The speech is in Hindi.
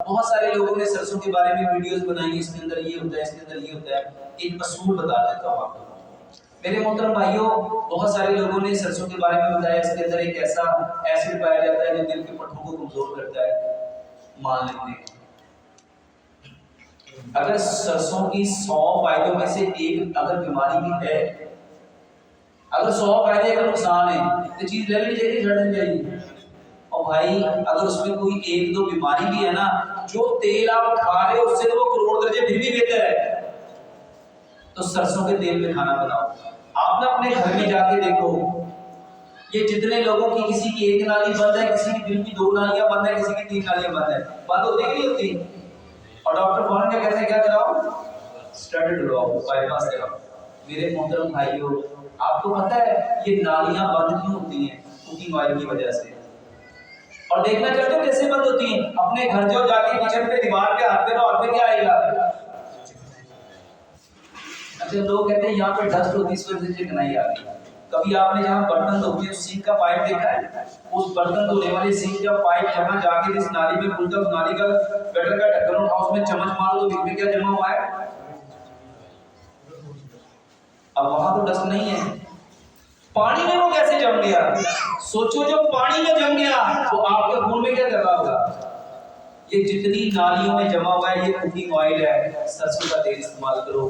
बहुत सारे लोगों ने सरसों के बारे में वीडियोस बनाई है, इसके अंदर ये होता है, इसके अंदर ये होता है। एक असूल बता देता हूँ आपको। मेरे मोहतरम भाइयों, बहुत सारे लोगों ने सरसों के बारे में बताया, इसके अंदर एक ऐसा एसिड पाया जाता है जो दिल के पट्टों को कमजोर करता है। मान लेते हैं अगर सरसों की 100 फायदों में से एक अगर बीमारी भी है, अगर 100 फायदे का नुकसान है तो चीज ले लीजिए, छड़ दी जाएगी। और भाई अगर उसमें कोई एक दो बीमारी भी है ना, जो तेल आप खा रहे हो उससे तो वो करोड़ दर्जे फिर भी बेहतर है। तो सरसों के तेल में खाना बनाओ। आप ना अपने घर में जाके देखो, ये जितने लोगों की किसी की एक नाली बंद है, किसी की दिल की 2 नालियां बंद है, किसी की 3 नालियां बंद है, बंद होती नहीं होती। और डॉक्टर फौरन क्या कहते हैं, क्या कराओ, स्टड करवाओ, बाईपास कराओ। मेरे मोहतरम भाइयों, आपको पता है ये नालियां बंद क्यों होती हैं? कुकिंग ऑयल की वजह से। और देखना चाहते हो कैसे बंद होती हैं? अपने घर जो जाके किचन पे दीवार पे हाथ फेरो, और पे क्या आएगा? अच्छा, लोग कहते हैं यहाँ पे डस्ट होती है, इस वजह से चिकनाई आती है। कभी आपने जहाँ बर्तन धोते हैं उस सिंक का पाइप देखा है? उस बर्तन धोने वाले सिंक का पाइप जहाँ जाके जिस नाली में खुलता है, उस नाली का गटर का ढक्कन उठाओ, उसमें चम्मच मारो तो बीच में क्या जमा हुआ है? अब वहां तो डस्ट नहीं है, पानी में वो कैसे जम गया? सोचो, जो पानी में जम गया वो आपके खून में क्या कर रहा होगा? ये जितनी नालियों में जमा हुआ है ये कुकिंग ऑयल है, सरसों का तेल इस्तेमाल करो।